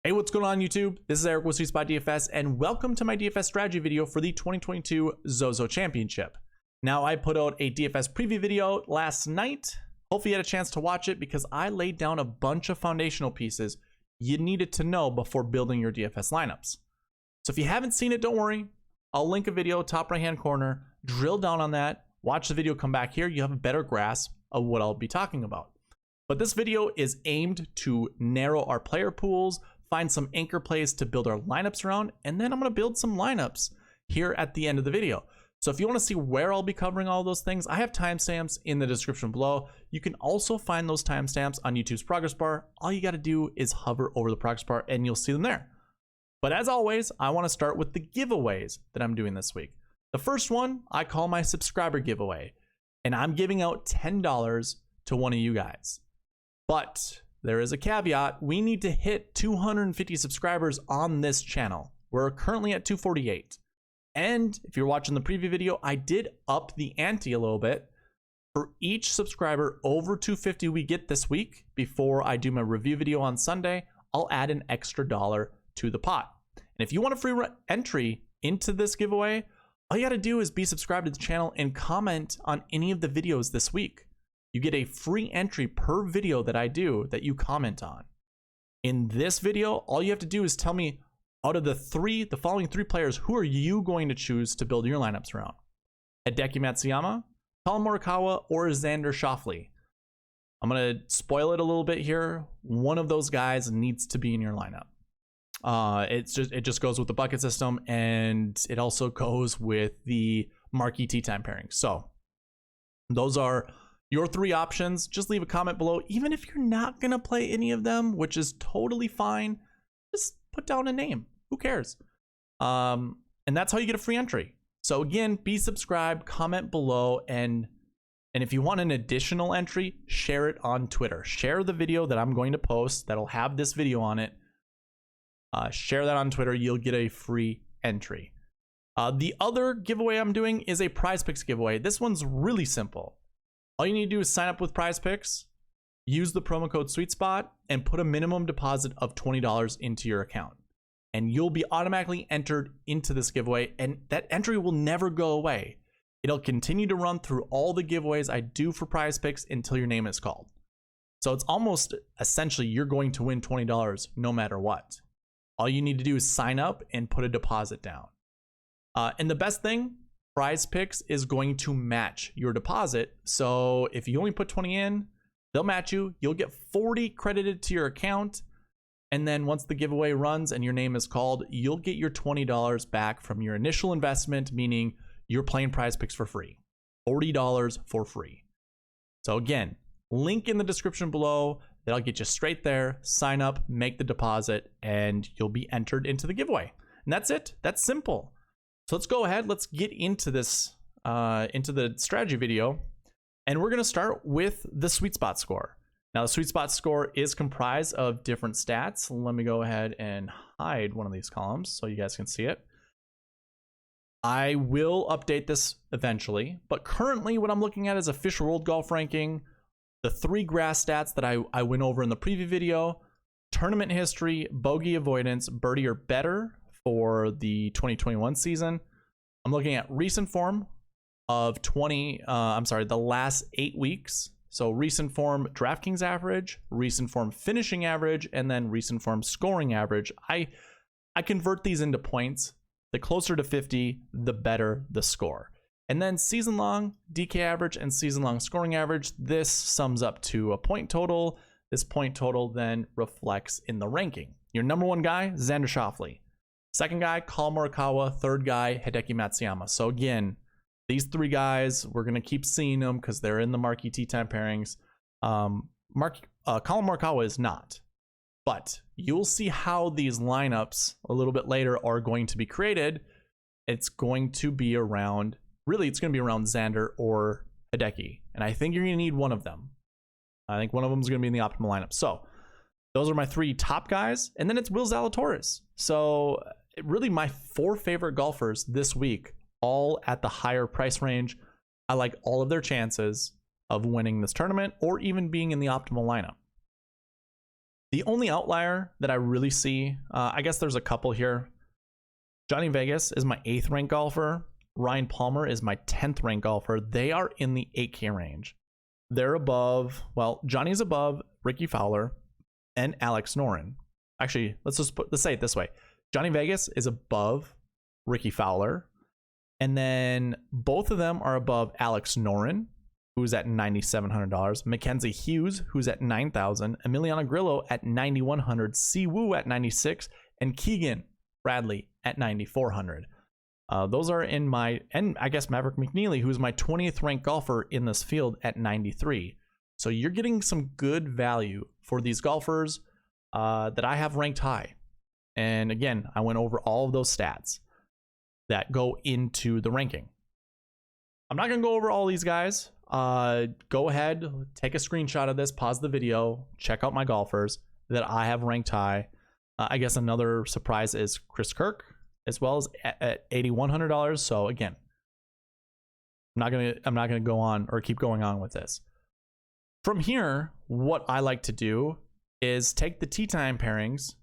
Hey, what's going on YouTube? This is Eric with SweetSpotDFS, and welcome to my DFS strategy video for the 2022 ZOZO Championship. Now, I put out a DFS preview video last night. Hopefully you had a chance to watch it because I laid down a bunch of foundational pieces you needed to know before building your DFS lineups. So if you haven't seen it, don't worry. I'll link a video, top right-hand corner, drill down on that, watch the video, come back here. You have a better grasp of what I'll be talking about. But this video is aimed to narrow our player pools, find some anchor plays to build our lineups around, and then I'm going to build some lineups here at the end of the video. So if you want to see where I'll be covering all those things, I have timestamps in the description below. You can also find those timestamps on YouTube's progress bar. All you got to do is hover over the progress bar and you'll see them there. But as always, I want to start with the giveaways that I'm doing this week. The first one I call my subscriber giveaway, and I'm giving out $10 to one of you guys. But there is a caveat. We need to hit 250 subscribers on this channel. We're currently at 248. And if you're watching the preview video, I did up the ante a little bit. For each subscriber over 250 we get this week, before I do my review video on Sunday, I'll add an extra $1 to the pot. And if you want a free entry into this giveaway, all you got to do is be subscribed to the channel and comment on any of the videos this week. You get a free entry per video that I do that you comment on. In this video, all you have to do is tell me, out of the following three players, who are you going to choose to build your lineups around? Hideki Matsuyama, Collin Morikawa, or Xander Schauffele? I'm going to spoil it a little bit here. One of those guys needs to be in your lineup. It just goes with the bucket system, and it also goes with the Marquee tee time pairing. So those are your three options. Just leave a comment below. Even if you're not going to play any of them, which is totally fine, just put down a name. Who cares? And that's how you get a free entry. So again, be subscribed, comment below, and if you want an additional entry, share it on Twitter. Share the video that I'm going to post that'll have this video on it. Share that on Twitter. You'll get a free entry. The other giveaway I'm doing is a Prize Picks giveaway. This one's really simple. All you need to do is sign up with Prize Picks, use the promo code SweetSpot, and put a minimum deposit of $20 into your account. And you'll be automatically entered into this giveaway, and that entry will never go away. It'll continue to run through all the giveaways I do for Prize Picks until your name is called. So it's almost essentially you're going to win $20 no matter what. All you need to do is sign up and put a deposit down. And the best thing, Prize Picks is going to match your deposit. So if you only put 20 in, they'll match you. You'll get 40 credited to your account. And then once the giveaway runs and your name is called, you'll get your $20 back from your initial investment, meaning you're playing Prize Picks for free. $40 for free. So again, link in the description below. That'll get you straight there. Sign up, make the deposit, and you'll be entered into the giveaway. And that's it. That's simple. So let's go ahead. Let's get into this, into the strategy video. And we're going to start with the SweetSpot score. Now, the SweetSpot score is comprised of different stats. Let me go ahead and hide one of these columns so you guys can see it. I will update this eventually, but currently what I'm looking at is official World Golf Ranking, the 3 grass stats that I went over in the preview video, tournament history, bogey avoidance, birdie or better for the 2021 season. I'm looking at recent form of the last 8 weeks. So recent form DraftKings average, recent form finishing average, and then recent form scoring average. I convert these into points. The closer to 50, the better the score. And then season long DK average and season long scoring average. This sums up to a point total. This point total then reflects in the ranking. Your number 1 guy, Xander Schauffele. Second guy, Collin Morikawa. Third guy, Hideki Matsuyama. So again, these 3 guys, we're going to keep seeing them because they're in the Marquee tee time pairings. Collin Morikawa is not. But you'll see how these lineups a little bit later are going to be created. It's going to be around, really, it's going to be around Xander or Hideki. And I think you're going to need one of them. I think one of them is going to be in the optimal lineup. So those are my 3 top guys. And then it's Will Zalatoris. So really my 4 favorite golfers this week, all at the higher price range. I like all of their chances of winning this tournament or even being in the optimal lineup. The only outlier that I really see, I guess there's a couple here. Johnny Vegas is my 8th ranked golfer. Ryan Palmer is my 10th ranked golfer. They are in the 8K range. They're above, well, Johnny's above Ricky Fowler and Alex Noren. Actually, let's say it this way. Johnny Vegas is above Ricky Fowler. And then both of them are above Alex Noren, who's at $9,700. Mackenzie Hughes, who's at $9,000. Emiliano Grillo at $9,100. Si Woo at $96,000. And Keegan Bradley at $9,400. Those are in my, and I guess Maverick McNeely, who's my 20th ranked golfer in this field at $93,000. So you're getting some good value for these golfers that I have ranked high. And again, I went over all of those stats that go into the ranking. I'm not going to go over all these guys. Go ahead, take a screenshot of this, pause the video, check out my golfers that I have ranked high. I guess another surprise is Chris Kirk, as well as at $8,100. So again, I'm not gonna go on or keep going on with this. From here, what I like to do is take the tee time pairings,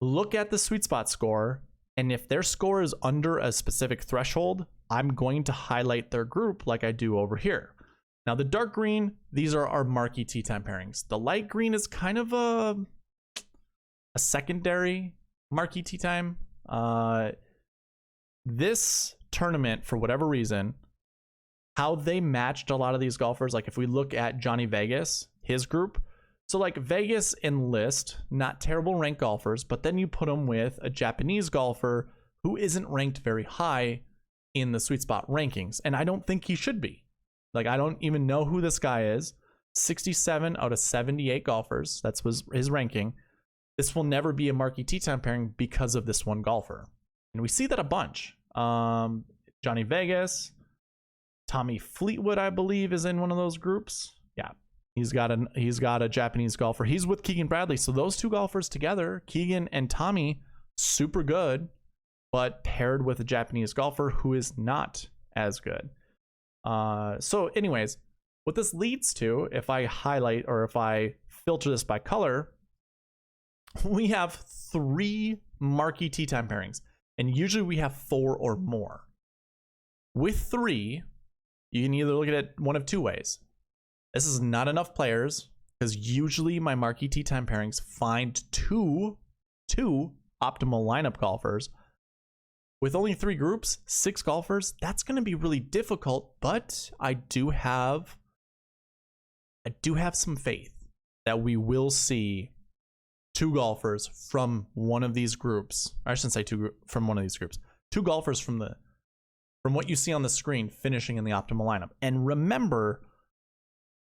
look at the SweetSpot score, and if their score is under a specific threshold, I'm going to highlight their group like I do over here. Now the dark green, these are our marquee tee time pairings. The light green is kind of a secondary marquee tee time. This tournament, for whatever reason, how they matched a lot of these golfers, like if we look at Johnny Vegas, his group, so like Vegas and List, not terrible ranked golfers, but then you put them with a Japanese golfer who isn't ranked very high in the SweetSpot rankings, and I don't think he should be. Like, I don't even know who this guy is. 67 out of 78 golfers, that's was his ranking. This will never be a marquee tee time pairing because of this one golfer. And we see that a bunch. Johnny Vegas, Tommy Fleetwood, I believe, is in one of those groups. Yeah, he's got a Japanese golfer. He's with Keegan Bradley. So those two golfers together, Keegan and Tommy, super good, but paired with a Japanese golfer who is not as good. So anyways, what this leads to, if I highlight or if I filter this by color, we have 3 marquee tee time pairings, and usually we have 4 or more. With 3, you can either look at it one of 2 ways. This is not enough players, because usually my marquee tee time pairings find two optimal lineup golfers. With only 3 groups, 6 golfers, that's going to be really difficult, but I do have some faith that we will see 2 golfers from one of these groups. I shouldn't say 2 from one of these groups. 2 golfers from what you see on the screen finishing in the optimal lineup. And remember,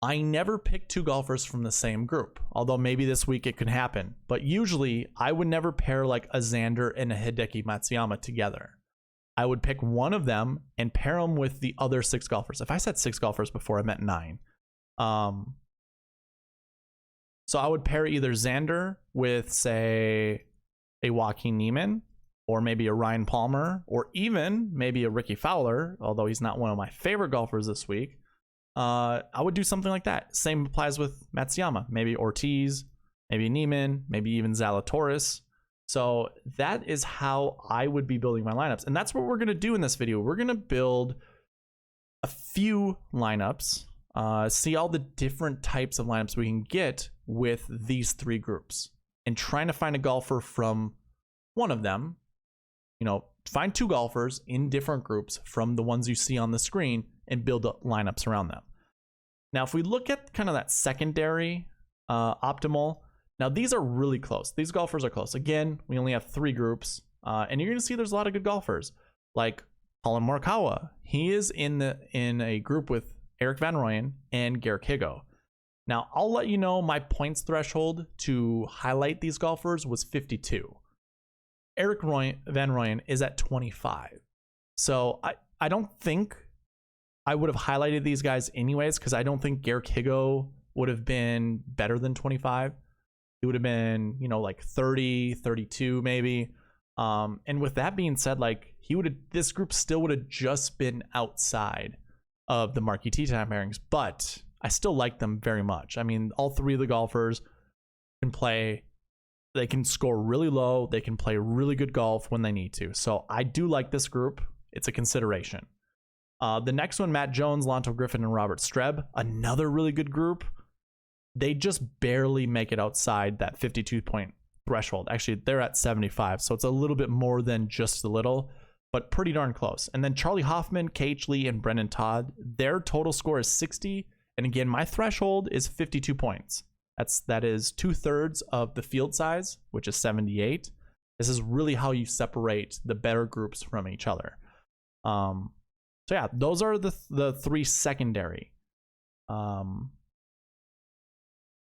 I never pick 2 golfers from the same group, although maybe this week it could happen. But usually I would never pair like a Xander and a Hideki Matsuyama together. I would pick one of them and pair them with the other 6 golfers. If I said 6 golfers before, I meant 9. So I would pair either Xander with, say, a Joaquin Niemann, or maybe a Ryan Palmer, or even maybe a Ricky Fowler, although he's not one of my favorite golfers this week. I would do something like that. Same applies with Matsuyama. Maybe Ortiz, maybe Niemann, maybe even Zalatoris. So that is how I would be building my lineups. And that's what we're going to do in this video. We're going to build a few lineups, see all the different types of lineups we can get with these 3 groups, and trying to find a golfer from one of them. You know, find 2 golfers in different groups from the ones you see on the screen and build up lineups around them. Now, if we look at kind of that secondary optimal, now these are really close. These golfers are close. Again, we only have 3 groups, and you're going to see there's a lot of good golfers, like Colin Morikawa. He is in a group with Eric Van Rooyen and Garrick Higo. Now, I'll let you know my points threshold to highlight these golfers was 52. Eric Van Rooyen is at 25. So I don't think I would have highlighted these guys anyways, because I don't think Garrick Higo would have been better than 25. It would have been, you know, like 30, 32 maybe. And with that being said, like this group still would have just been outside of the marquee tee time pairings, but I still like them very much. I mean, all 3 of the golfers can play, they can score really low, they can play really good golf when they need to. So I do like this group. It's a consideration. The next one, Matt Jones, Lonto Griffin, and Robert Streb, another really good group. They just barely make it outside that 52-point threshold. Actually, they're at 75, so it's a little bit more than just a little, but pretty darn close. And then Charlie Hoffman, KH Lee, and Brendan Todd, their total score is 60. And again, my threshold is 52 points. That is 2/3 of the field size, which is 78. This is really how you separate the better groups from each other. So yeah, those are the three secondary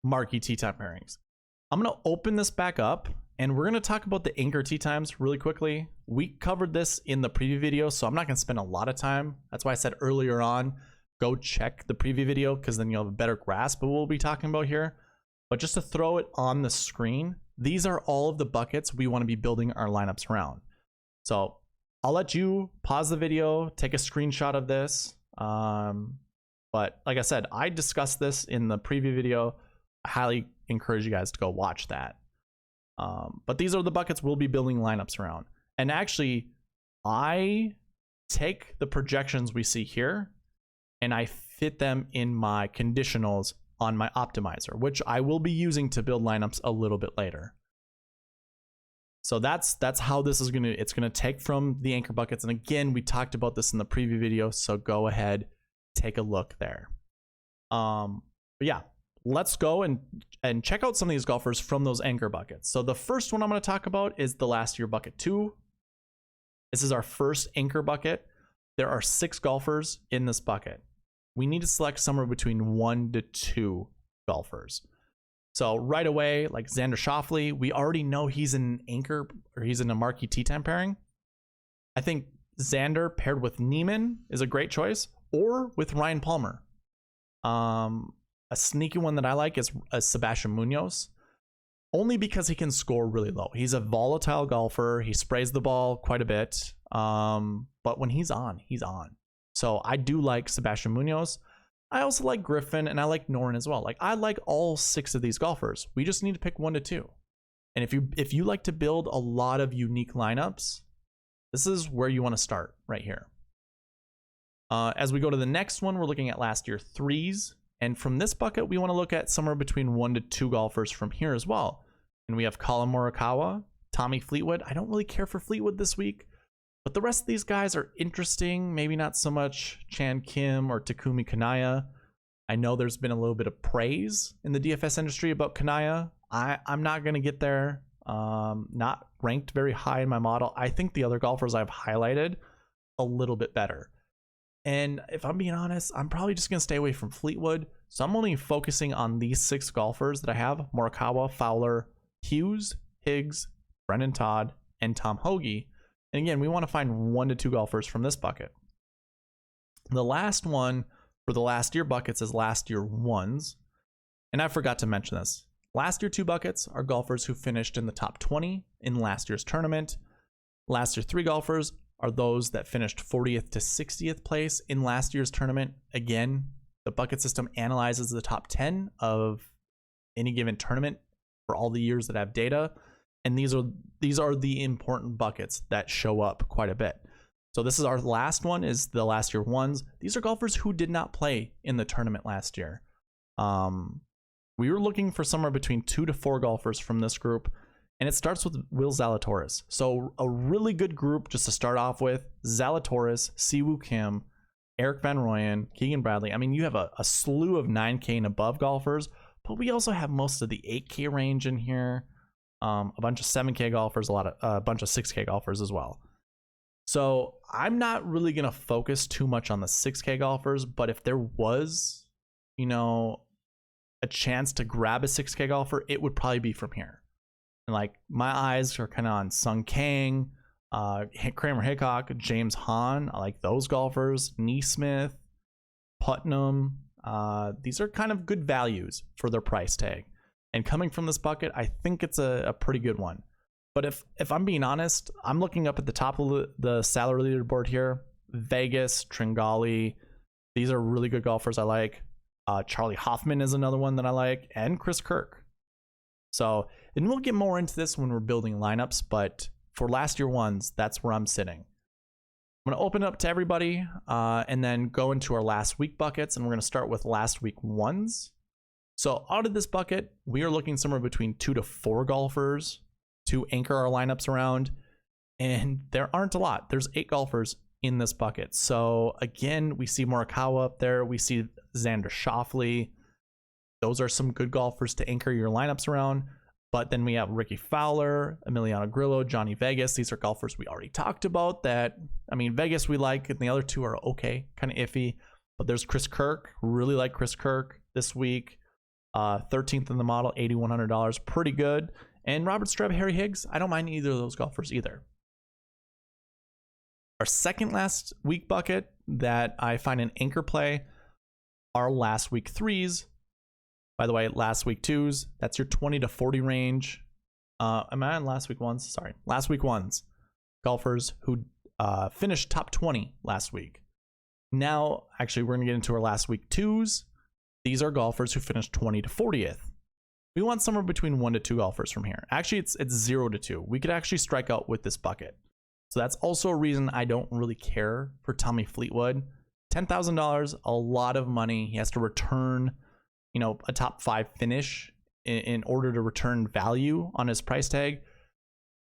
marquee tee time pairings. I'm going to open this back up and we're going to talk about the anchor tee times really quickly. We covered this in the preview video, so I'm not going to spend a lot of time. That's why I said earlier on, go check the preview video because then you'll have a better grasp of what we'll be talking about here. But just to throw it on the screen, these are all of the buckets we want to be building our lineups around. So I'll let you pause the video, take a screenshot of this. But like I said, I discussed this in the preview video. I highly encourage you guys to go watch that. But these are the buckets we'll be building lineups around. And actually, I take the projections we see here and I fit them in my conditionals on my optimizer, which I will be using to build lineups a little bit later. So that's how this is it's gonna take from the anchor buckets. And again, we talked about this in the preview video, so go ahead, take a look there. But yeah, let's go and check out some of these golfers from those anchor buckets. So the first one I'm gonna talk about is the last year bucket 2. This is our first anchor bucket. There are 6 golfers in this bucket. We need to select somewhere between 1 to 2 golfers. So right away, like Xander Schauffele, we already know he's an anchor, or he's in a marquee tee time pairing. I think Xander paired with Neiman is a great choice, or with Ryan Palmer. A sneaky one that I like is Sebastian Munoz, only because he can score really low. He's a volatile golfer. He sprays the ball quite a bit, but when he's on, he's on. So I do like Sebastian Munoz. I also like Griffin, and I like Noren as well. Like, I like all 6 of these golfers. We just need to pick 1 to 2. And if you like to build a lot of unique lineups, this is where you want to start right here. As we go to the next one, we're looking at last year 3s. And from this bucket, we want to look at somewhere between 1 to 2 golfers from here as well. And we have Colin Morikawa, Tommy Fleetwood. I don't really care for Fleetwood this week, but the rest of these guys are interesting. Maybe not so much Chan Kim or Takumi Kanaya. I know there's been a little bit of praise in the DFS industry about Kanaya. I'm not going to get there. Not ranked very high in my model. I think the other golfers I've highlighted a little bit better. And if I'm being honest, I'm probably just going to stay away from Fleetwood. So I'm only focusing on these 6 golfers that I have: Morikawa, Fowler, Hughes, Higgs, Brendan Todd, and Tom Hoge. And again, we want to find 1 to 2 golfers from this bucket. The last one for the last year buckets is last year 1s. And I forgot to mention this. Last year 2 buckets are golfers who finished in the top 20 in last year's tournament. Last year 3 golfers are those that finished 40th to 60th place in last year's tournament. Again, the bucket system analyzes the top 10 of any given tournament for all the years that have data. And these are the important buckets that show up quite a bit. So this is our last one, is the last year 1s. These are golfers who did not play in the tournament last year. We were looking for somewhere between 2 to 4 golfers from this group. And it starts with Will Zalatoris. So a really good group just to start off with: Zalatoris, Siwoo Kim, Eric Van Rooyen, Keegan Bradley. I mean, you have a slew of 9K and above golfers, but we also have most of the 8K range in here. A bunch of 7K golfers, a bunch of 6K golfers as well. So I'm not really going to focus too much on the 6K golfers, but if there was, a chance to grab a 6K golfer, it would probably be from here. And like, my eyes are kind of on Sung Kang, Kramer Hickok, James Hahn. I like those golfers. Neesmith, Putnam. These are kind of good values for their price tag. And coming from this bucket, I think it's a pretty good one. But if I'm being honest, I'm looking up at the top of the salary leaderboard here. Vegas, Tringali. These are really good golfers I like. Charlie Hoffman is another one that I like. And Chris Kirk. So, and we'll get more into this when we're building lineups, but for last year ones, that's where I'm sitting. I'm going to open it up to everybody and then go into our last week buckets, and we're going to start with last week ones. So out of this bucket, we are looking somewhere between 2 to 4 golfers to anchor our lineups around, and there aren't a lot. There's 8 golfers in this bucket. So again, we see Morikawa up there. We see Xander Schauffele. Those are some good golfers to anchor your lineups around. But then we have Ricky Fowler, Emiliano Grillo, Johnny Vegas. These are golfers we already talked about that, I mean, Vegas we like, and the other 2 are okay, kind of iffy. But there's Chris Kirk, really like Chris Kirk this week. 13th in the model, $8,100, pretty good. And Robert Streb, Harry Higgs, I don't mind either of those golfers either. Our second last week bucket that I find an anchor play are last week 3s. By the way, last week 2s, that's your 20 to 40 range. Am I on last week 1s? Sorry, last week 1s. Golfers who finished top 20 last week. Now, actually, we're going to get into our last week 2s. These are golfers who finished 20 to 40th. We want somewhere between 1 to 2 golfers from here. Actually, it's 0 to 2. We could actually strike out with this bucket. So that's also a reason I don't really care for Tommy Fleetwood. $10,000, a lot of money. He has to return, a top 5 finish in order to return value on his price tag.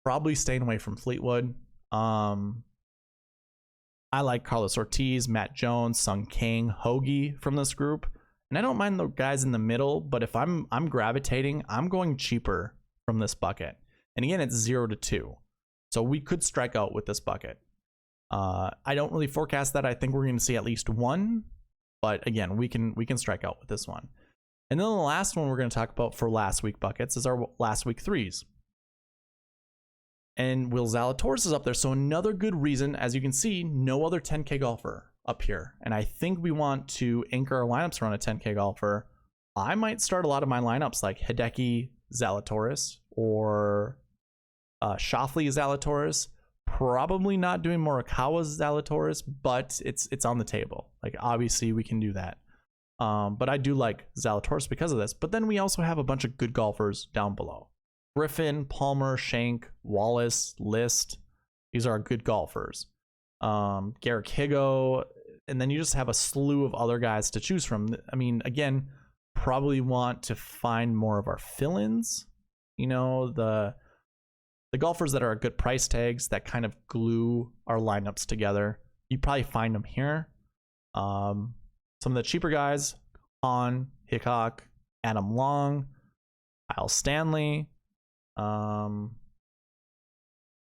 Probably staying away from Fleetwood. I like Carlos Ortiz, Matt Jones, Sung Kang, Hoagie from this group. And I don't mind the guys in the middle, but if I'm gravitating, I'm going cheaper from this bucket. And again, it's 0 to 2. So we could strike out with this bucket. I don't really forecast that. I think we're going to see at least 1. But again, we can strike out with this one. And then the last one we're going to talk about for last week buckets is our last week 3s. And Will Zalatoris is up there. So another good reason, as you can see, no other 10K golfer up here. And I think we want to anchor our lineups around a 10K golfer. I might start a lot of my lineups like Hideki Zalatoris or Schauffele Zalatoris. Probably not doing Morikawa Zalatoris, but it's on the table. Like, obviously we can do that. But I do like Zalatoris because of this. But then we also have a bunch of good golfers down below. Griffin, Palmer, Shank, Wallace, List. These are good golfers. Garrick Higo. And then you just have a slew of other guys to choose from. I mean, again, probably want to find more of our fill-ins. The golfers that are good price tags that kind of glue our lineups together. You probably find them here. Some of the cheaper guys, Han, Hickok, Adam Long, Kyle Stanley.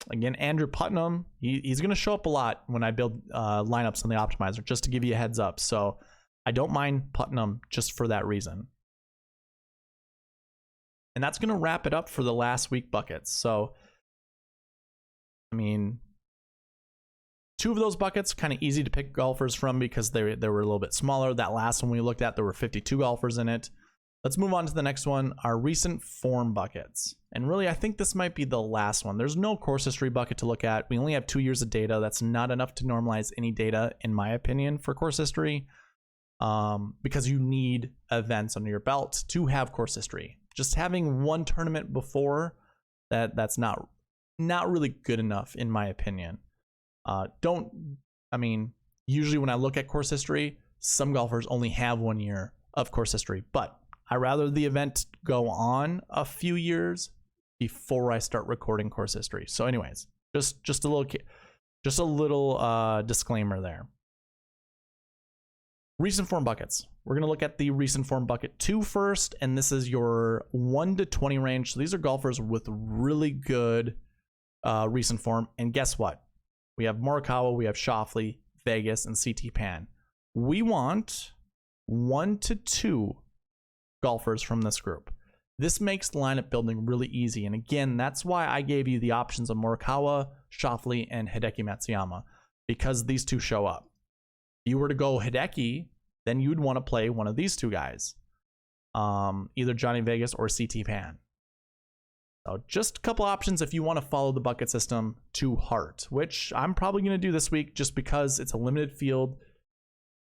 Again, Andrew Putnam. He's going to show up a lot when I build lineups on the optimizer, just to give you a heads up. So I don't mind Putnam just for that reason. And that's going to wrap it up for the last week buckets. So, I mean, 2 of those buckets kind of easy to pick golfers from because they were a little bit smaller. That last one we looked at, there were 52 golfers in it. Let's move on to the next one, our recent form buckets. And really, I think this might be the last one. There's no course history bucket to look at. We only have 2 years of data. That's not enough to normalize any data, in my opinion, for course history, because you need events under your belt to have course history. Just having 1 tournament before that's not really good enough, in my opinion. Usually when I look at course history, some golfers only have 1 year of course history, but I rather the event go on a few years before I start recording course history. So anyways, just a little disclaimer there. Recent form buckets. We're going to look at the recent form bucket 2 first, and this is your 1 to 20 range. So these are golfers with really good recent form. And guess what? We have Morikawa, we have Schauffele, Vegas, and CT Pan. We want 1 to 2 golfers from this group. This makes lineup building really easy. And again, that's why I gave you the options of Morikawa, Schauffele, and Hideki Matsuyama, because these 2 show up. If you were to go Hideki, then you'd want to play one of these 2 guys, either Johnny Vegas or CT Pan. So just a couple options if you want to follow the bucket system to heart, which I'm probably going to do this week just because it's a limited field.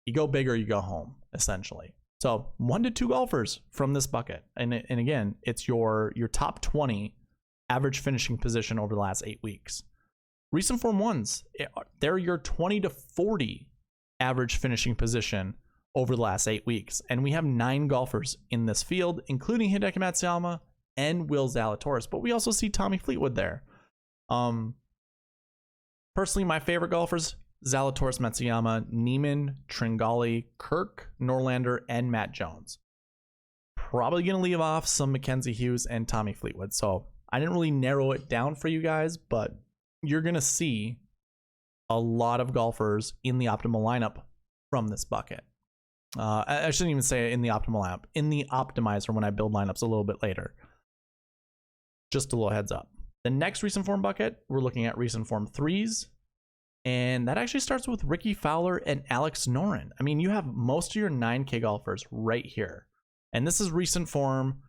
You go big or you go home, essentially. So 1 to 2 golfers from this bucket. And again, it's your top 20 average finishing position over the last 8 weeks. Recent form ones, they're your 20 to 40 average finishing position over the last 8 weeks. And we have 9 golfers in this field, including Hideki Matsuyama and Will Zalatoris. But we also see Tommy Fleetwood there. Personally, my favorite golfers, Zalatoris, Matsuyama, Neiman, Tringali, Kirk, Norlander, and Matt Jones. Probably going to leave off some Mackenzie Hughes and Tommy Fleetwood. So I didn't really narrow it down for you guys, but you're going to see a lot of golfers in the optimal lineup from this bucket. I shouldn't even say in the optimal lineup, in the optimizer when I build lineups a little bit later. Just a little heads up. The next recent form bucket, we're looking at recent form 3s. And that actually starts with Ricky Fowler and Alex Noren. I mean, you have most of your 9K golfers right here. And this is recent form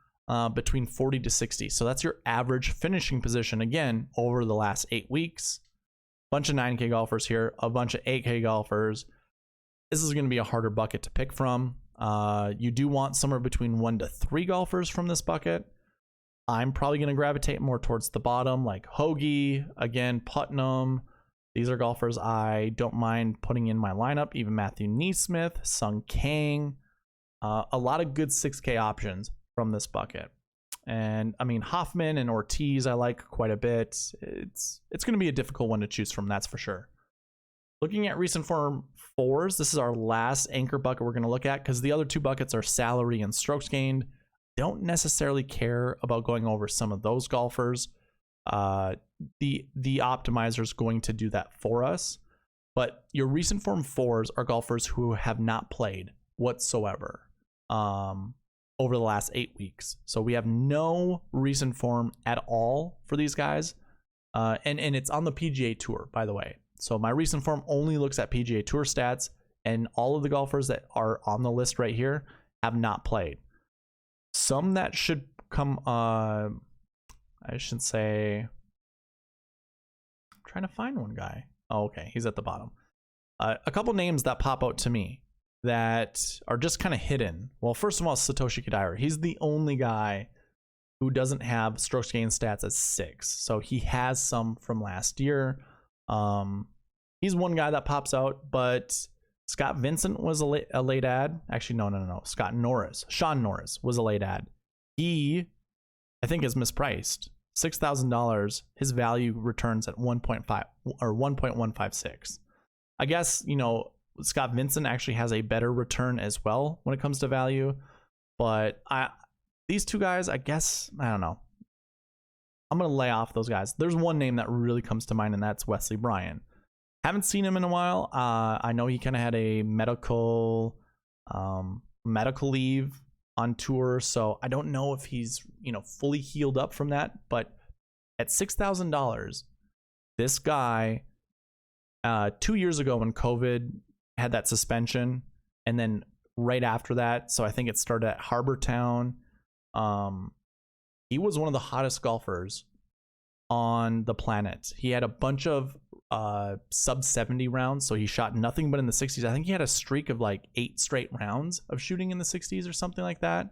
between 40 to 60. So that's your average finishing position, again, over the last 8 weeks. Bunch of 9K golfers here, a bunch of 8K golfers. This is going to be a harder bucket to pick from. You do want somewhere between 1 to 3 golfers from this bucket. I'm probably going to gravitate more towards the bottom, like Hoagie, again, Putnam. These are golfers I don't mind putting in my lineup. Even Matthew Neesmith, Sung Kang. A lot of good 6K options from this bucket. And I mean, Hoffman and Ortiz I like quite a bit. It's going to be a difficult one to choose from, that's for sure. Looking at recent form 4s, this is our last anchor bucket we're going to look at because the other 2 buckets are salary and strokes gained. Don't necessarily care about going over some of those golfers. The optimizer is going to do that for us. But your recent form 4s are golfers who have not played whatsoever over the last 8 weeks. So we have no recent form at all for these guys. And it's on the PGA Tour, by the way. So my recent form only looks at PGA Tour stats, and all of the golfers that are on the list right here have not played. Some that should come, I should say, I'm trying to find one guy. Oh, okay, he's at the bottom. A couple names that pop out to me that are just kind of hidden. Well, first of all, Satoshi Kodaira. He's the only guy who doesn't have strokes gained stats at 6. So he has some from last year. He's one guy that pops out, but Scott Vincent was a late ad. Actually, no. Sean Norris was a late ad. He, I think, is mispriced. $6,000. His value returns at 1.5 or 1.156. I guess, Scott Vincent actually has a better return as well when it comes to value. But these 2 guys, I guess, I don't know. I'm going to lay off those guys. There's one name that really comes to mind, and that's Wesley Bryan. Haven't seen him in a while. I know he kind of had a medical leave on tour, so I don't know if he's fully healed up from that. But at $6,000, this guy 2 years ago when COVID had that suspension, and then right after that, so I think it started at Harbor Town. He was one of the hottest golfers on the planet. He had a bunch of sub 70 rounds, so he shot nothing but in the 60s. I think he had a streak of like 8 straight rounds of shooting in the 60s or something like that.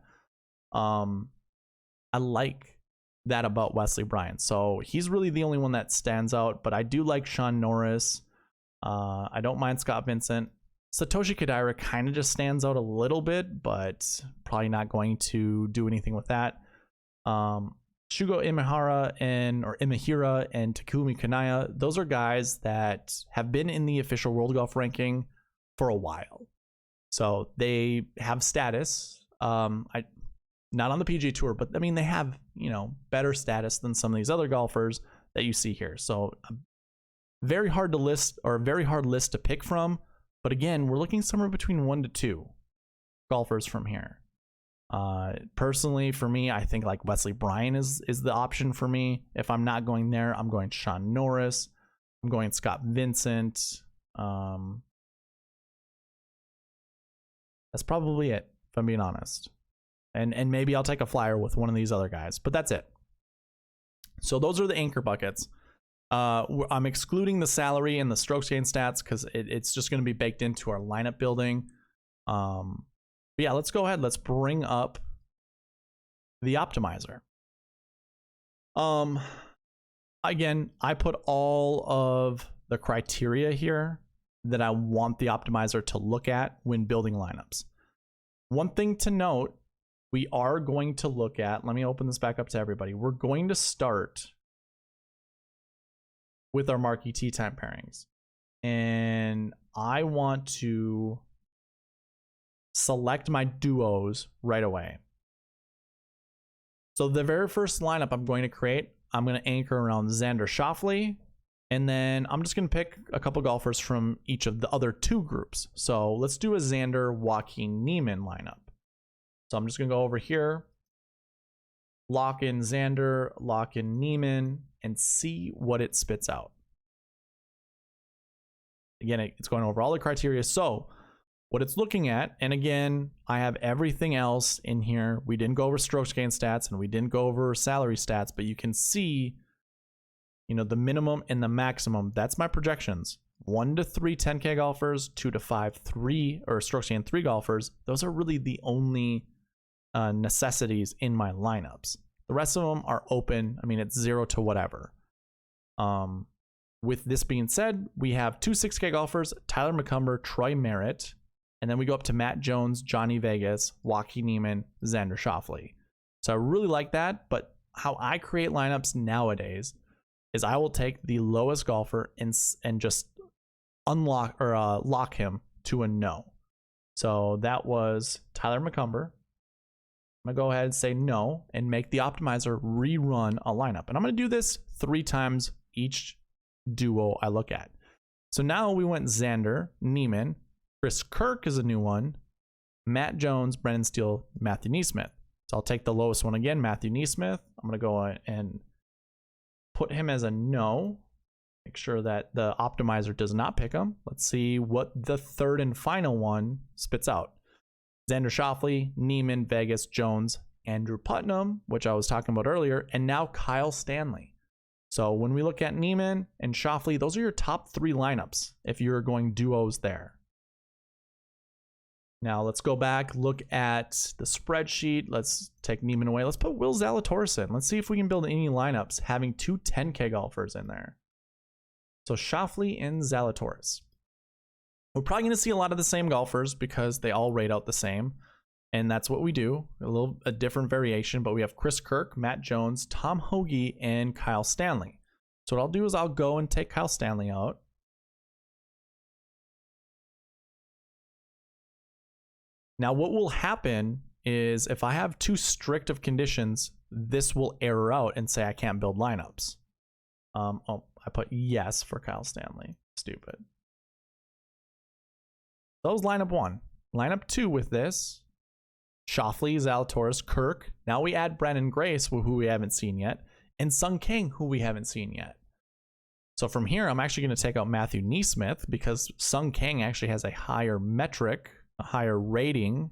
I like that about Wesley Bryan. So he's really the only one that stands out, but I do like Sean Norris. I don't mind Scott Vincent. Satoshi Kodaira kind of just stands out a little bit, but probably not going to do anything with that. Shugo Imahara and Takumi Kanaya, those are guys that have been in the official World Golf ranking for a while. So they have status. Not on the PGA Tour, but I mean, they have, better status than some of these other golfers that you see here. So very hard to list, or a very hard list to pick from. But again, we're looking somewhere between 1 to 2 golfers from here. Personally, for me, I think like Wesley Bryan is the option for me. If I'm not going there, I'm going Sean Norris. I'm going Scott Vincent. That's probably it, if I'm being honest. And maybe I'll take a flyer with one of these other guys, but that's it. So those are the anchor buckets. I'm excluding the salary and the strokes gain stats because it's just going to be baked into our lineup building. But yeah, let's go ahead. Let's bring up the optimizer. Again, I put all of the criteria here that I want the optimizer to look at when building lineups. One thing to note, we are going to look at, let me open this back up to everybody. We're going to start with our Marquee tee time pairings. And I want to select my duos right away. So the very first lineup I'm going to create, I'm going to anchor around Xander Schauffele, and then I'm just going to pick a couple golfers from each of the other two groups. So let's do a Xander Joaquin Niemann lineup. So I'm just going to go over here, lock in Xander, lock in Niemann, and see what it spits out. Again, it's going over all the criteria. So what it's looking at, and again, I have everything else in here. We didn't go over strokes gained stats and we didn't go over salary stats, but you can see, you know, the minimum and the maximum. That's my projections. 1 to 3 10K golfers, 2 to 5 3 or strokes gained 3 golfers. Those are really the only necessities in my lineups. The rest of them are open. I mean, it's 0 to whatever. With this being said, we have 2 6K golfers, Tyler McCumber, Troy Merritt, and then we go up to Matt Jones, Johnny Vegas, Joaquin Niemann, Xander Schauffele. So I really like that, but how I create lineups nowadays is I will take the lowest golfer and just unlock or lock him to a no. So that was Tyler McCumber. I'm gonna go ahead and say no and make the optimizer rerun a lineup. And I'm gonna do this 3 times each duo I look at. So now we went Xander, Niemann, Chris Kirk is a new one, Matt Jones, Brennan Steele, Matthew Neesmith. So I'll take the lowest one again, Matthew Neesmith. I'm gonna go and put him as a no. Make sure that the optimizer does not pick him. Let's see what the third and final one spits out. Xander Schauffele, Niemann, Vegas, Jones, Andrew Putnam, which I was talking about earlier, and now Kyle Stanley. So when we look at Niemann and Schauffele, those are your top 3 lineups if you're going duos there. Now let's go back, look at the spreadsheet. Let's take Niemann away. Let's put Will Zalatoris in. Let's see if we can build any lineups having 2 10K golfers in there. So Schauffele and Zalatoris. We're probably going to see a lot of the same golfers because they all rate out the same. And that's what we do. A different variation, but we have Chris Kirk, Matt Jones, Tom Hoagie, and Kyle Stanley. So what I'll do is I'll go and take Kyle Stanley out. Now what will happen is if I have too strict of conditions, this will error out and say I can't build lineups. Oh, I put yes for Kyle Stanley. Stupid. That was lineup 1. Lineup 2 with this, Schauffele, Zalatoris, Kirk. Now we add Brandon Grace, who we haven't seen yet, and Sung Kang, who we haven't seen yet. So from here, I'm actually going to take out Matthew Neesmith because Sung Kang actually has a higher metric, a higher rating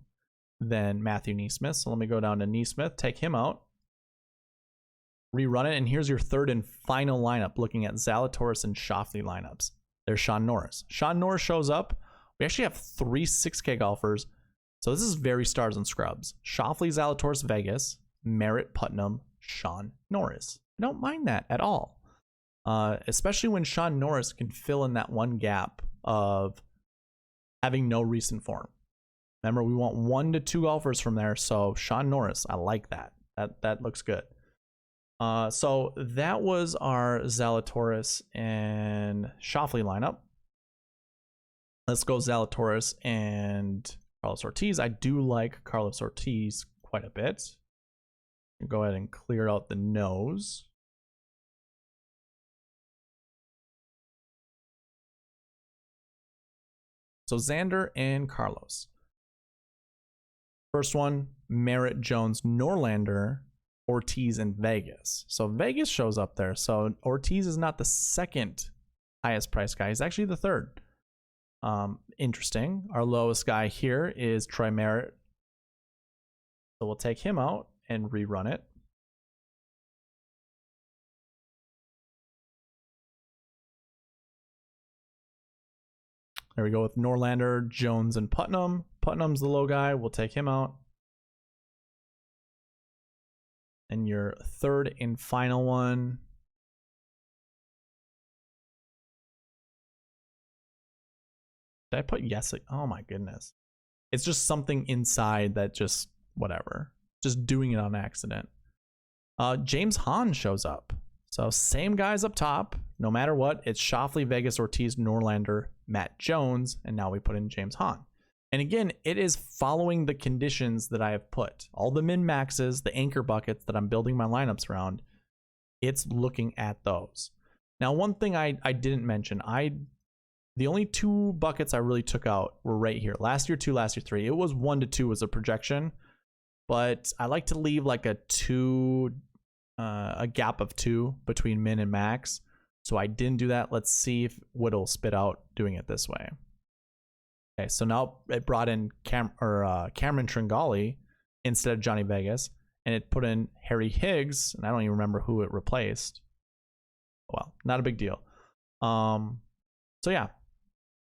than Matthew Neesmith. So let me go down to Neesmith, take him out, rerun it, and here's your third and final lineup looking at Zalatoris and Schauffele lineups. There's Sean Norris. Sean Norris shows up. We actually have 3 6K golfers. So this is very stars and scrubs. Schauffele, Zalatoris, Vegas, Merritt, Putnam, Sean Norris. I don't mind that at all. Especially when Sean Norris can fill in that one gap of having no recent form. Remember, we want 1 to 2 golfers from there. So Sean Norris, I like that. That looks good. So that was our Zalatoris and Schauffele lineup. Let's go Zalatoris and Carlos Ortiz. I do like Carlos Ortiz quite a bit. Go ahead and clear out the nose. So Xander and Carlos. First one, Merritt, Jones, Norlander, Ortiz, and Vegas. So Vegas shows up there. So Ortiz is not the second highest price guy. He's actually the third. Interesting. Our lowest guy here is Troy Merritt. So we'll take him out and rerun it. There we go with Norlander, Jones, and Putnam Putnam's the low guy. We'll take him out. And your third and final one. Did I put yes? Oh my goodness. It's just something inside that just whatever. Just doing it on accident. James Hahn shows up. So same guys up top. No matter what, it's Schauffele, Vegas, Ortiz, Norlander, Matt Jones, and now we put in James Hahn. And again, it is following the conditions that I have put. All the min-maxes, the anchor buckets that I'm building my lineups around, it's looking at those. Now, one thing I didn't mention, the only 2 buckets I really took out were right here. Last year 2, last year 3. It was 1 to 2 was a projection, but I like to leave like a gap of 2 between min and max. So I didn't do that. Let's see what it'll spit out doing it this way. Okay, so now it brought in Cameron Tringali instead of Johnny Vegas, and it put in Harry Higgs, and I don't even remember who it replaced. Well, not a big deal. So yeah,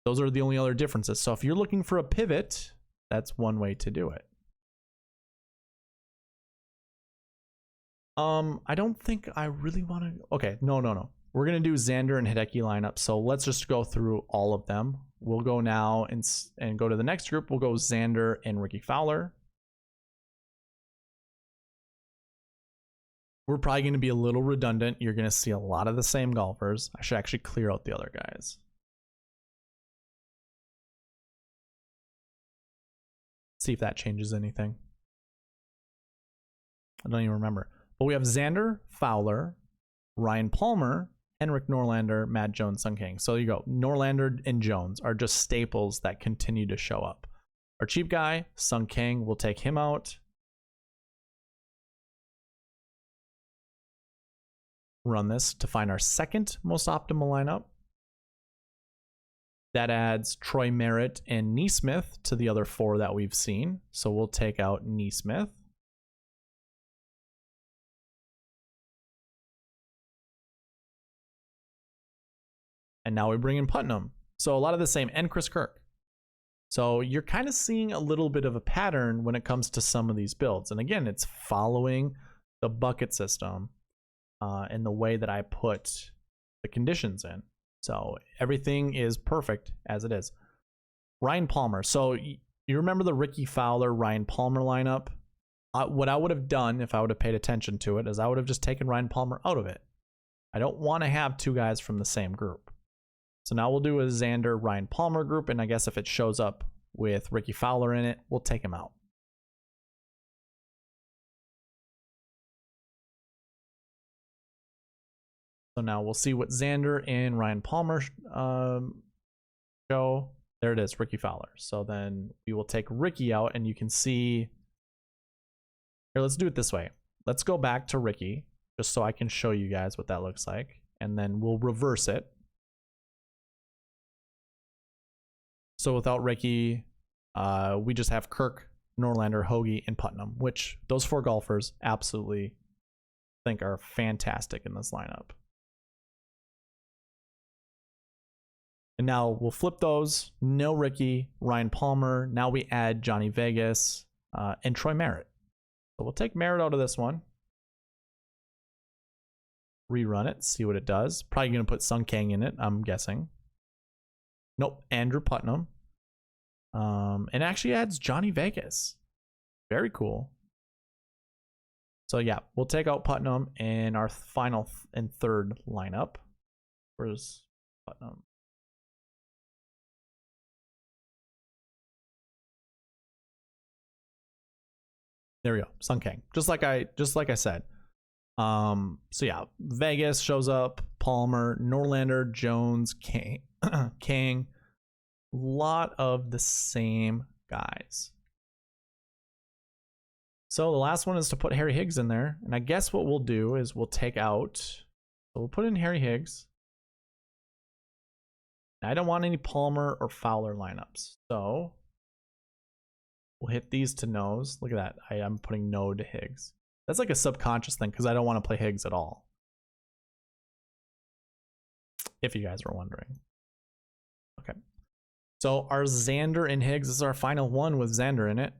those are the only other differences. So if you're looking for a pivot, that's one way to do it. I don't think I really want to. Okay, no. We're gonna do Xander and Hideki lineup. So let's just go through all of them. We'll go now and go to the next group. We'll go Xander and Ricky Fowler. We're probably going to be a little redundant. You're going to see a lot of the same golfers. I should actually clear out the other guys. See if that changes anything. I don't even remember. But we have Xander, Fowler, Ryan Palmer, Henrik Norlander, Matt Jones, Sung Kang. So you go. Norlander and Jones are just staples that continue to show up. Our cheap guy, Sung Kang, we'll take him out. Run this to find our second most optimal lineup. That adds Troy Merritt and Neesmith to the other 4 that we've seen. So we'll take out Neesmith. And now we bring in Putnam. So a lot of the same, and Chris Kirk. So you're kind of seeing a little bit of a pattern when it comes to some of these builds. And again, it's following the bucket system and the way that I put the conditions in. So everything is perfect as it is. Ryan Palmer. So you remember the Ricky Fowler, Ryan Palmer lineup? What I would have done if I would have paid attention to it is I would have just taken Ryan Palmer out of it. I don't want to have 2 guys from the same group. So now we'll do a Xander Ryan Palmer group, and I guess if it shows up with Ricky Fowler in it, we'll take him out. So now we'll see what Xander and Ryan Palmer show. There it is, Ricky Fowler. So then we will take Ricky out, and you can see. Here, let's do it this way. Let's go back to Ricky, just so I can show you guys what that looks like, and then we'll reverse it. So without Ricky, we just have Kirk, Norlander, Hoagie, and Putnam, which those 4 golfers absolutely think are fantastic in this lineup. And now we'll flip those. No Ricky, Ryan Palmer. Now we add Johnny Vegas and Troy Merritt. So we'll take Merritt out of this one. Rerun it, see what it does. Probably going to put Sung Kang in it, I'm guessing. Nope, Andrew Putnam. And actually adds Johnny Vegas. Very cool. So yeah, we'll take out Putnam in our final and third lineup. Where's Putnam? There we go, Sung Kang. Just like I said. So yeah, Vegas shows up, Palmer, Norlander, Jones, Kang. Lot of the same guys. So the last one is to put Harry Higgs in there, and I guess what we'll do is we'll take out. So we'll put in Harry Higgs. I don't want any Palmer or Fowler lineups, so we'll hit these to no's. Look at that. I'm putting no to Higgs. That's like a subconscious thing because I don't want to play Higgs at all. If you guys were wondering. Okay. So our Xander and Higgs is our final one with Xander in it.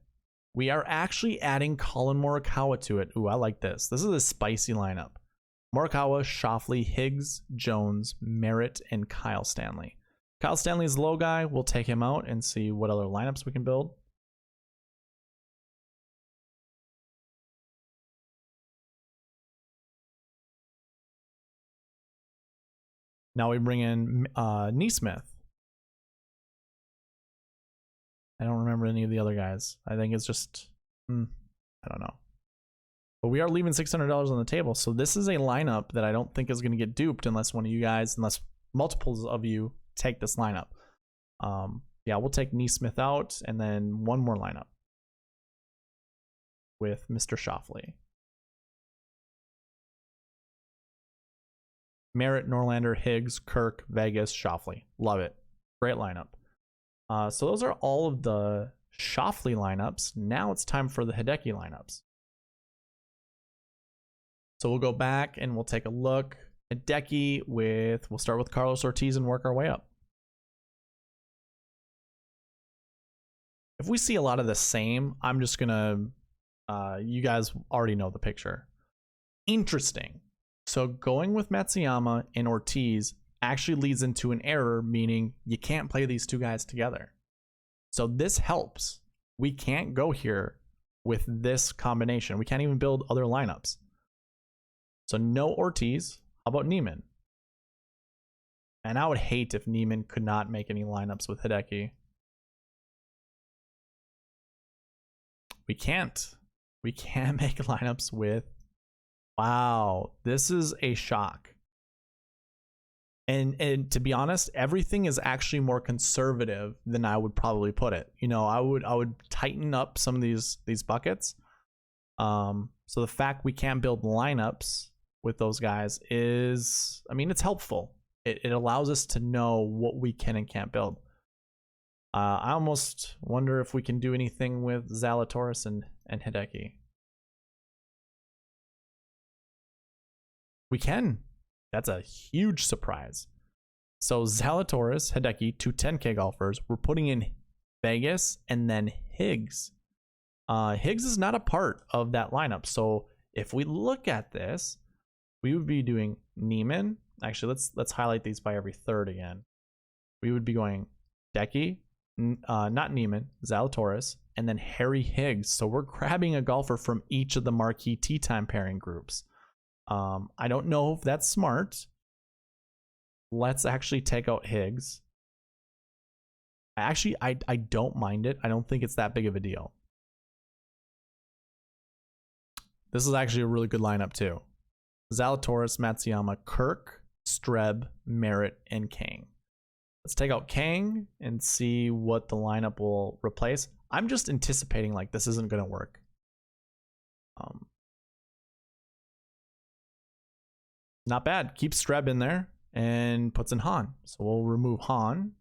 We are actually adding Colin Morikawa to it. Ooh, I like this. This is a spicy lineup. Morikawa, Schauffele, Higgs, Jones, Merritt, and Kyle Stanley. Kyle Stanley's the low guy. We'll take him out and see what other lineups we can build. Now we bring in Neesmith. I don't remember any of the other guys. I think it's just, I don't know. But we are leaving $600 on the table. So this is a lineup that I don't think is going to get duped unless one of you guys, unless multiples of you take this lineup. Yeah, we'll take Neesmith out and then one more lineup with Mr. Schauffele. Merritt, Norlander, Higgs, Kirk, Vegas, Schauffele. Love it. Great lineup. So those are all of the Schauffele lineups. Now it's time for the Hideki lineups. So we'll go back and we'll take a look. Hideki with, we'll start with Carlos Ortiz and work our way up. If we see a lot of the same, I'm just gonna, you guys already know the picture. Interesting. So going with Matsuyama and Ortiz actually leads into an error, meaning you can't play these two guys together. So this helps. We can't go here with this combination. We can't even build other lineups. So no Ortiz. How about Neiman? And I would hate if Neiman could not make any lineups with Hideki. We can't. We can't make lineups with... Wow, this is a shock. And to be honest, everything is actually more conservative than I would probably put it. You know, I would tighten up some of these buckets. So the fact we can't build lineups with those guys is, I mean, it's helpful. It allows us to know what we can and can't build. I almost wonder if we can do anything with Zalatoris and Hideki. We can. That's a huge surprise. So Zalatoris, Hideki, two 10K golfers. We're putting in Vegas and then Higgs. Higgs is not a part of that lineup. So if we look at this, we would be doing Neiman. Actually, let's highlight these by every third again. We would be going Hideki, not Neiman, Zalatoris, and then Harry Higgs. So we're grabbing a golfer from each of the Marquee Tee Time pairing groups. I don't know if that's smart. Let's actually take out Higgs. Actually, I don't mind it. I don't think it's that big of a deal. This is actually a really good lineup too. Zalatoris, Matsuyama, Kirk, Streb, Merritt, and Kang. Let's take out Kang and see what the lineup will replace. I'm just anticipating like this isn't going to work. Not bad. Keeps Streb in there and puts in Han. So we'll remove Han.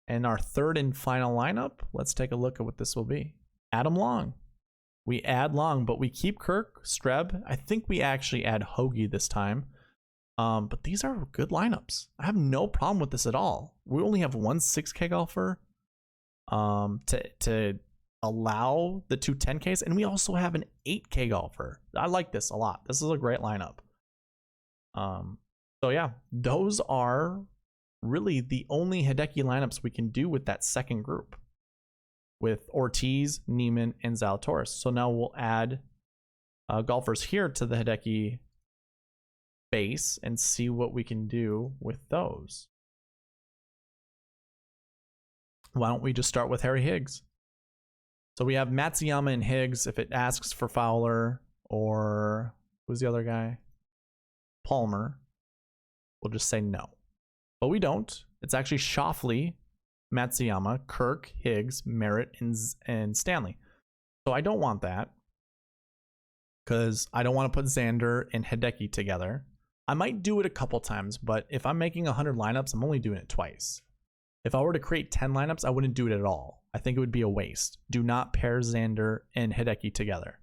And our third and final lineup, let's take a look at what this will be. Adam Long. We add Long, but we keep Kirk, Streb. I think we actually add Hoagie this time. But these are good lineups. I have no problem with this at all. We only have one 6K golfer to allow the two 10Ks, and we also have an 8K golfer. I like this a lot. This is a great lineup. So yeah, those are really the only Hideki lineups we can do with that second group, with Ortiz, Neiman, and Zalatoris. So now we'll add golfers here to the Hideki base and see what we can do with those. Why don't we just start with Harry Higgs? So we have Matsuyama and Higgs. If it asks for Fowler or who's the other guy? Palmer, we'll just say no. But we don't. It's actually Schauffele, Matsuyama, Kirk, Higgs, Merritt, and Stanley. So I don't want that because I don't want to put Xander and Hideki together. I might do it a couple times, but if I'm making 100 lineups, I'm only doing it twice. If I were to create 10 lineups, I wouldn't do it at all. I think it would be a waste. Do not pair Xander and Hideki together.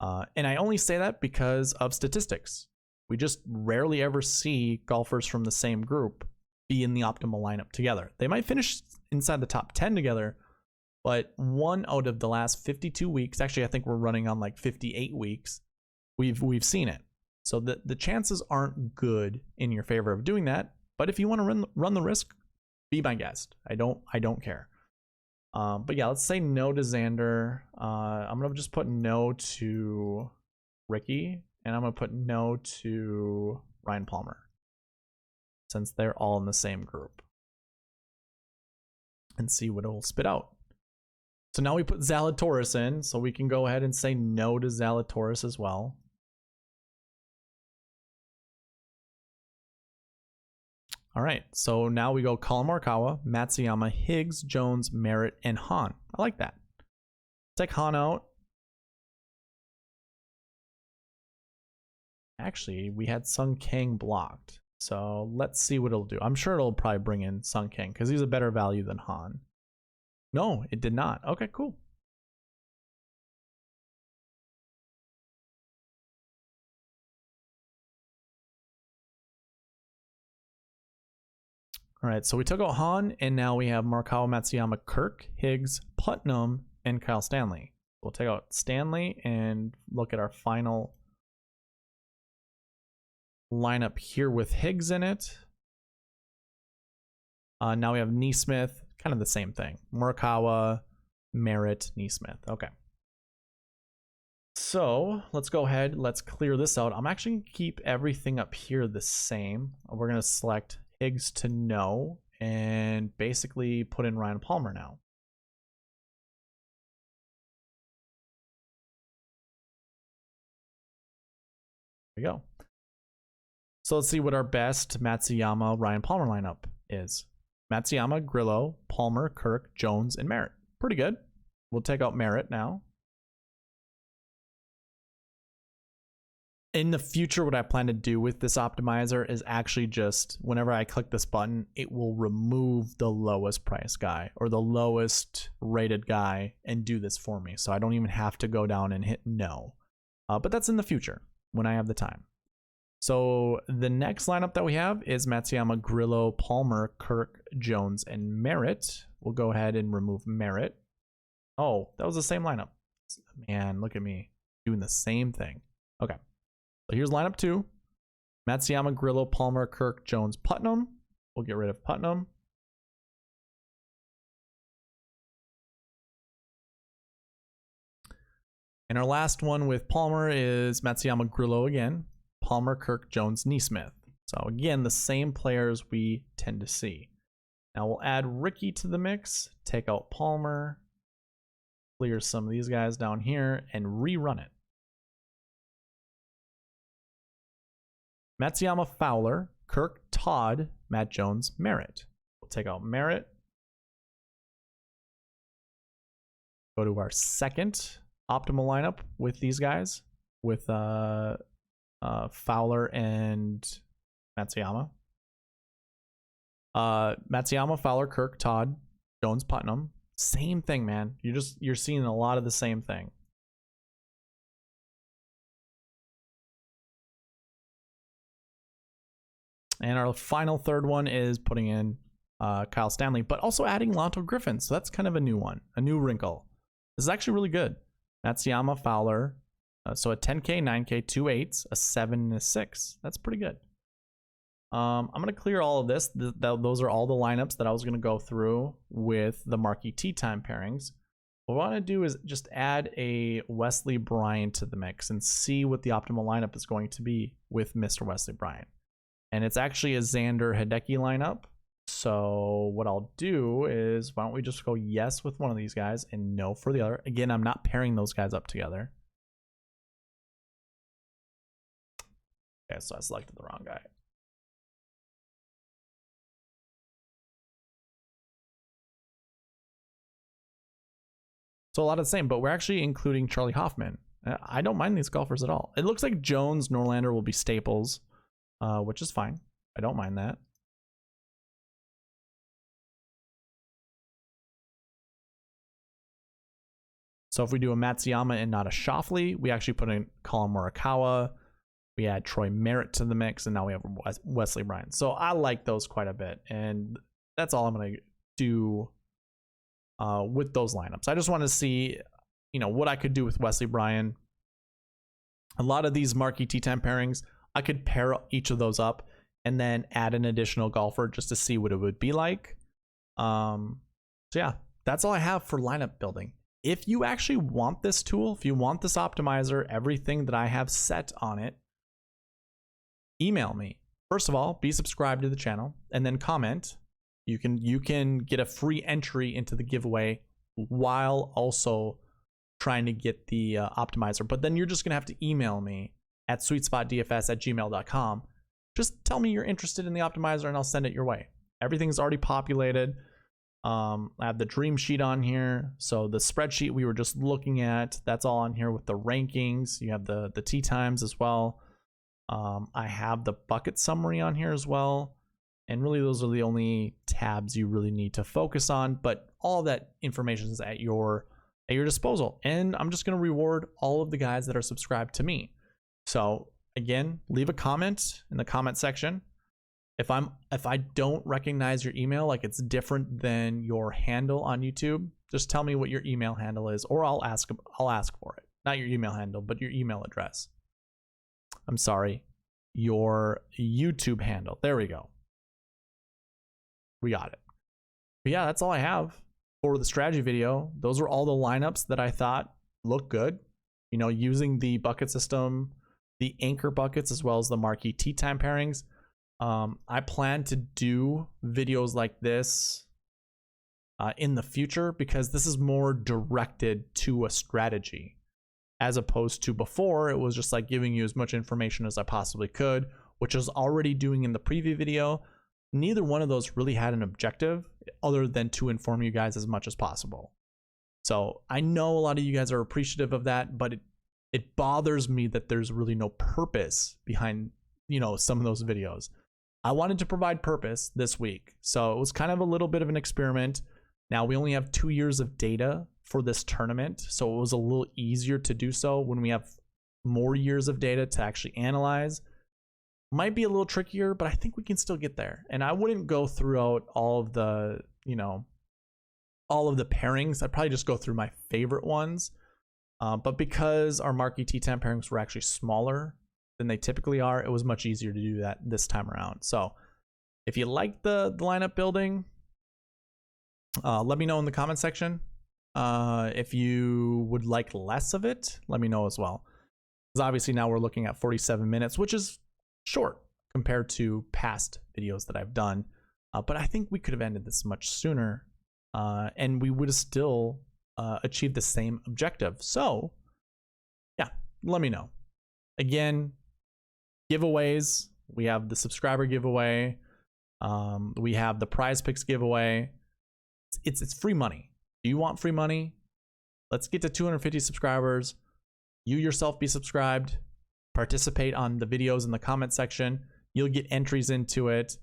And I only say that because of statistics. We just rarely ever see golfers from the same group be in the optimal lineup together. They might finish inside the top 10 together, but 1 out of the last 52 weeks, actually I think we're running on like 58 weeks, we've seen it. So the chances aren't good in your favor of doing that, but if you want to run the risk, be my guest. I don't care. But yeah, let's say no to Xander. I'm gonna just put no to Ricky, and I'm gonna put no to Ryan Palmer, since they're all in the same group, and see what it'll spit out. So now we put Zalatoris in, so we can go ahead and say no to Zalatoris as well. All right, so now we go Colin Morikawa, Matsuyama, Higgs, Jones, Merritt, and Hahn. I like that. Take Hahn out. Actually, we had Sung Kang blocked, so let's see what it'll do. I'm sure it'll probably bring in Sung Kang because he's a better value than Hahn. No, it did not. Okay, cool. All right, so we took out Hahn, and now we have Morikawa, Matsuyama, Kirk, Higgs, Putnam, and Kyle Stanley. We'll take out Stanley and look at our final lineup here with Higgs in it. Now we have Neesmith, kind of the same thing. Morikawa, Merritt, Neesmith. Okay. So let's go ahead. Let's clear this out. I'm actually going to keep everything up here the same. We're going to select Higgs to no and basically put in Ryan Palmer now. There we go. So let's see what our best Matsuyama, Ryan Palmer lineup is. Matsuyama, Grillo, Palmer, Kirk, Jones, and Merritt. Pretty good. We'll take out Merritt now. In the future, what I plan to do with this optimizer is actually just, whenever I click this button, it will remove the lowest price guy or the lowest rated guy and do this for me. So I don't even have to go down and hit no. But that's in the future when I have the time. So the next lineup that we have is Matsuyama, Grillo, Palmer, Kirk, Jones, and Merritt. We'll go ahead and remove Merritt. Oh, that was the same lineup. Man, look at me doing the same thing. Okay. So here's lineup 2. Matsuyama, Grillo, Palmer, Kirk, Jones, Putnam. We'll get rid of Putnam. And our last one with Palmer is Matsuyama, Grillo again. Palmer, Kirk, Jones, Neesmith. So again, the same players we tend to see. Now we'll add Ricky to the mix, take out Palmer, clear some of these guys down here, and rerun it. Matsuyama, Fowler, Kirk, Todd, Matt Jones, Merritt. We'll take out Merritt. Go to our second optimal lineup with these guys, with Fowler and Matsuyama. Matsuyama, Fowler, Kirk, Todd, Jones, Putnam. Same thing, man. You're seeing a lot of the same thing. And our final third one is putting in Kyle Stanley, but also adding Lonto Griffin. So that's kind of a new one, a new wrinkle. This is actually really good. Matsuyama, Fowler. So a 10K, 9K, 2 8s, a 7, and a 6. That's pretty good. I'm going to clear all of this. Those are all the lineups that I was going to go through with the Marquee Tee Time pairings. What I want to do is just add a Wesley Bryan to the mix and see what the optimal lineup is going to be with Mr. Wesley Bryan. And it's actually a Xander Hideki lineup. So what I'll do is, why don't we just go yes with one of these guys and no for the other. Again, I'm not pairing those guys up together. Okay, so I selected the wrong guy. So a lot of the same, but we're actually including Charlie Hoffman. I don't mind these golfers at all. It looks like Jones, Norlander will be staples, which is fine. I don't mind that. So if we do a Matsuyama and not a Schauffele, we actually put in Colin Morikawa, We add Troy Merritt to the mix, and now we have Wesley Bryan. So I like those quite a bit, and that's all I'm going to do with those lineups. I just want to see, what I could do with Wesley Bryan. A lot of these marquee tee time pairings, I could pair each of those up and then add an additional golfer just to see what it would be like. So yeah, that's all I have for lineup building. If you actually want this tool, if you want this optimizer, everything that I have set on it, email me. First of all, be subscribed to the channel and then comment. You can get a free entry into the giveaway while also trying to get the optimizer. But then you're just gonna have to email me at SweetSpotDFS@gmail.com. Just tell me you're interested in the optimizer and I'll send it your way. Everything's already populated. I have the dream sheet on here. So the spreadsheet we were just looking at, that's all on here with the rankings. You have the tee times as well. I have the bucket summary on here as well. And really those are the only tabs you really need to focus on, but all that information is at your disposal. And I'm just going to reward all of the guys that are subscribed to me. So again, leave a comment in the comment section. If I don't recognize your email, like it's different than your handle on YouTube, just tell me what your email handle is, or I'll ask for it. Not your email handle, but your email address. I'm sorry, your YouTube handle. There we go. We got it. But yeah, that's all I have for the strategy video. Those are all the lineups that I thought looked good. Using the bucket system, the anchor buckets, as well as the marquee tee time pairings. I plan to do videos like this in the future because this is more directed to a strategy, as opposed to before it was just like giving you as much information as I possibly could, which I was already doing in the preview video. Neither one of those really had an objective other than to inform you guys as much as possible. So I know a lot of you guys are appreciative of that, but it bothers me that there's really no purpose behind, some of those videos. I wanted to provide purpose this week. So it was kind of a little bit of an experiment. Now we only have 2 years of data for this tournament. So it was a little easier to do so. When we have more years of data to actually analyze, might be a little trickier, but I think we can still get there. And I wouldn't go throughout all of the, all of the pairings. I'd probably just go through my favorite ones. But because our marquee tee time pairings were actually smaller than they typically are, it was much easier to do that this time around. So if you like the lineup building, let me know in the comment section. If you would like less of it, let me know as well. Because obviously now we're looking at 47 minutes, which is short compared to past videos that I've done. But I think we could have ended this much sooner, and we would have still achieved the same objective. So yeah, let me know. Again, giveaways. We have the subscriber giveaway. We have the prize picks giveaway. It's free money. Do you want free money? Let's get to 250 subscribers. You yourself be subscribed. Participate on the videos in the comment section. You'll get entries into it.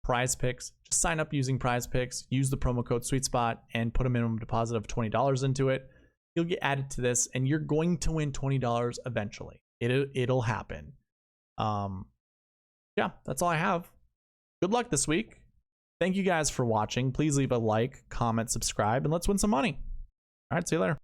Prize picks. Just sign up using prize picks. Use the promo code SweetSpot and put a minimum deposit of $20 into it. You'll get added to this, and you're going to win $20 eventually. It'll happen. Yeah, that's all I have. Good luck this week. Thank you guys for watching. Please leave a like, comment, subscribe, and let's win some money. All right, see you later.